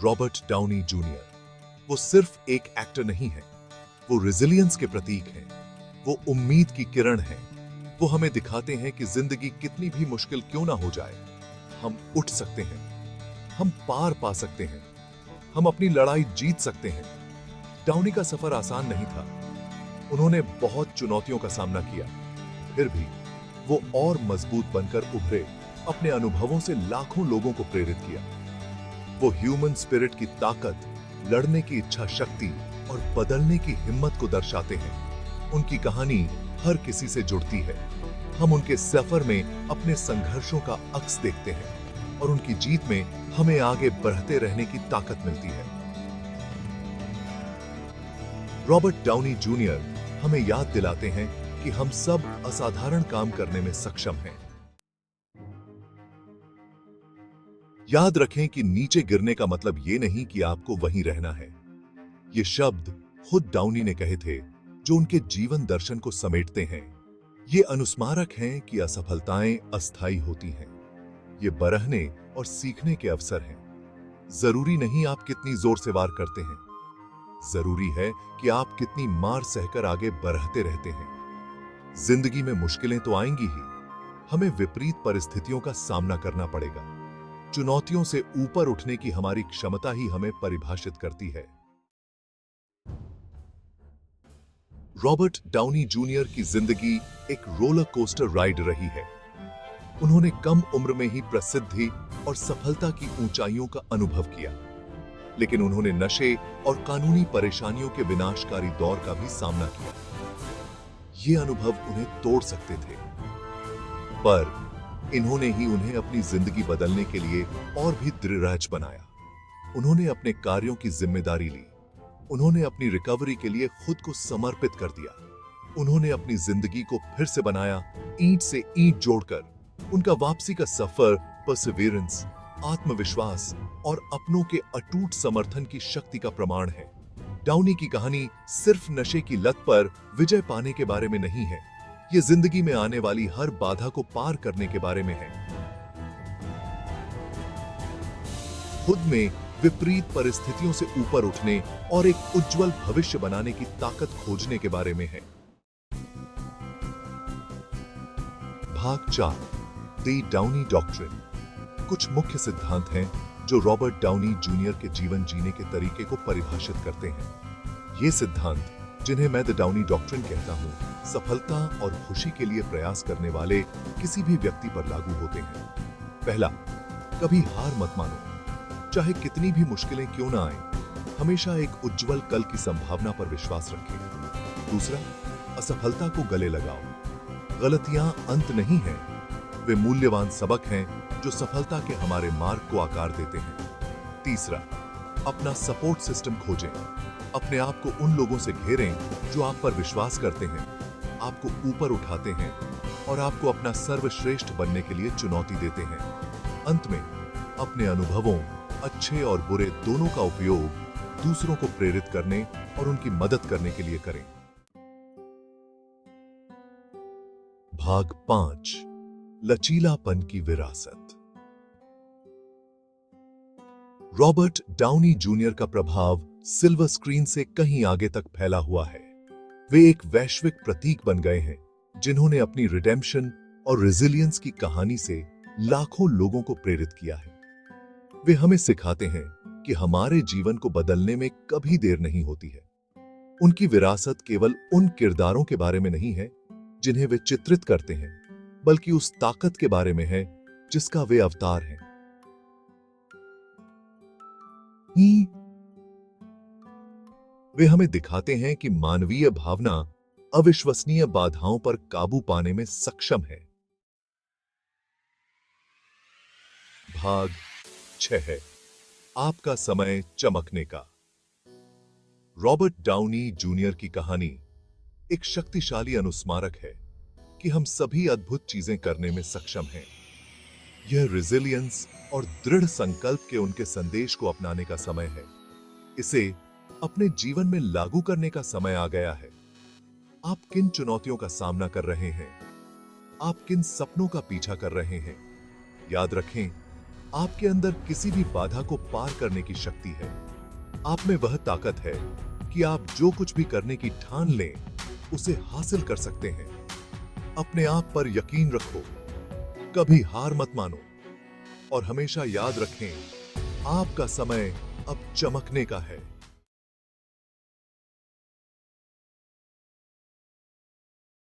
Robert Downey junior वो सिर्फ एक एक्टर नहीं है, वो रेजिलियंस के प्रतीक हैं, वो उम्मीद की किरण हैं। वो हमें दिखाते हैं कि जिंदगी कितनी भी मुश्किल क्यों ना हो जाए, हम उठ सकते हैं, हम पार पा सकते हैं, हम अपनी लड़ाई जीत सकते हैं। डाउनी का सफर आसान नहीं था। उन्होंने बहुत चुनौतियों का सामना किया, फिर भी वो और मजबूत बनकर उभरे, अपने अनुभवों से लाखों लोगों को प्रेरित किया। वो ह्यूमन स्पिरिट की ताकत, लड़ने की इच्छा शक्ति और बदलने की हिम्मत को दर्शाते हैं। उनकी कहानी हर किसी से जुड़ती है। हम उनके सफर में अपने संघर्षों का अक्स देखते हैं और उनकी जीत में हमें आगे बढ़ते रहने की ताकत मिलती है। रॉबर्ट डाउनी जूनियर हमें याद दिलाते हैं कि हम सब असाधारण काम करने में सक्षम हैं। याद रखें कि नीचे गिरने का मतलब यह नहीं कि आपको वहीं रहना है। ये शब्द खुद डाउनी ने कहे थे, जो उनके जीवन दर्शन को समेटते हैं। ये अनुस्मारक हैं कि असफलताएं अस्थायी होती हैं। ये बरहने और सीखने के अवसर हैं। जरूरी नहीं आप कितनी जोर से वार करते हैं, जरूरी है कि आप कितनी मार सहकर आगे बढ़ते रहते हैं। जिंदगी में मुश्किलें तो आएंगी ही, हमें विपरीत परिस्थितियों का सामना करना पड़ेगा। चुनौतियों से ऊपर उठने की हमारी क्षमता ही हमें परिभाषित करती है। रॉबर्ट डाउनी जूनियर की जिंदगी एक रोलर कोस्टर राइड रही है। उन्होंने कम उम्र में ही प्रसिद्धि और सफलता की ऊंचाइयों का अनुभव किया, लेकिन उन्होंने नशे और कानूनी परेशानियों के विनाशकारी दौर का भी सामना किया। ये अनुभव उन्हें तोड़ सकते थे, पर इन्होंने ही उन्हें अपनी जिंदगी बदलने के लिए और भी दृढ़ बनाया। उन्होंने अपने कार्यों की जिम्मेदारी ली, उन्होंने अपनी रिकवरी के लिए खुद को समर्पित कर दिया। उन्होंने अपनी जिंदगी को फिर से बनाया, ईंट से ईंट जोड़कर। उनका वापसी का सफर परसिवियरेंस, आत्मविश्वास और अपनों के अटूट समर्थन की शक्ति का प्रमाण है। डाउनी की कहानी सिर्फ नशे की लत पर विजय पाने के बारे में नहीं है, ये जिंदगी में आने वाली हर बाधा को पार करने के बारे में है। खुद में विपरीत परिस्थितियों से ऊपर उठने और एक उज्जवल भविष्य बनाने की ताकत खोजने के बारे में है। भाग 4, द डाउनी डॉक्ट्रिन। कुछ मुख्य सिद्धांत हैं जो रॉबर्ट डाउनी जूनियर के जीवन जीने के तरीके को परिभाषित करते हैं। ये सिद्धांत, जिन्हें मैं द डाउनी डॉक्ट्रिन कहता हूं, सफलता और खुशी के लिए प्रयास करने वाले किसी भी व्यक्ति पर लागू होते हैं। पहला, कभी हार मत मानो, चाहे कितनी भी मुश्किलें क्यों ना आए, हमेशा एक उज्जवल कल की संभावना पर विश्वास रखें। दूसरा, असफलता को गले लगाओ, गलतियां अंत नहीं हैं, वे मूल्यवान सबक हैं जो सफलता के हमारे मार्ग को आकार देते हैं। तीसरा, अपना सपोर्ट सिस्टम खोजें, अपने आप को उन लोगों से घेरें जो आप पर विश्वास करते हैं, आपको ऊपर उठाते हैं और आपको अपना सर्वश्रेष्ठ बनने के लिए चुनौती देते हैं। अंत में, अपने अनुभवों, अच्छे और बुरे दोनों का उपयोग दूसरों को प्रेरित करने और उनकी मदद करने के लिए करें। भाग 5, लचीलापन की विरासत। रॉबर्ट डाउनी जूनियर का प्रभाव सिल्वर स्क्रीन से कहीं आगे तक फैला हुआ है। वे एक वैश्विक प्रतीक बन गए हैं, जिन्होंने अपनी रिडेम्पशन और रेजिलियंस की कहानी से लाखों लोगों को प्रेरित किया है। वे हमें सिखाते हैं कि हमारे जीवन को बदलने में कभी देर नहीं होती है। उनकी विरासत केवल उन किरदारों के बारे में नहीं है जिन्हें वे चित्रित करते हैं, बल्कि उस ताकत के बारे में है जिसका वे अवतार हैं। वे हमें दिखाते हैं कि मानवीय भावना अविश्वसनीय बाधाओं पर काबू पाने में सक्षम है। भाग 6 है, आपका समय चमकने का। रॉबर्ट डाउनी जूनियर की कहानी एक शक्तिशाली अनुस्मारक है कि हम सभी अद्भुत चीजें करने में सक्षम हैं। यह रेजिलियंस और दृढ़ संकल्प के उनके संदेश को अपनाने का समय है। इसे अपने जीवन में लागू करने का समय आ गया है। आप किन चुनौतियों का सामना कर रहे हैं? आप किन सपनों का पीछा कर रहे हैं? याद रखें, आपके अंदर किसी भी बाधा को पार करने की शक्ति है। आप में वह ताकत है कि आप जो कुछ भी करने की ठान लें, उसे हासिल कर सकते हैं। अपने आप पर यकीन रखो, कभी हार मत मानो और हमेशा याद रखें, आपका समय अब चमकने का है।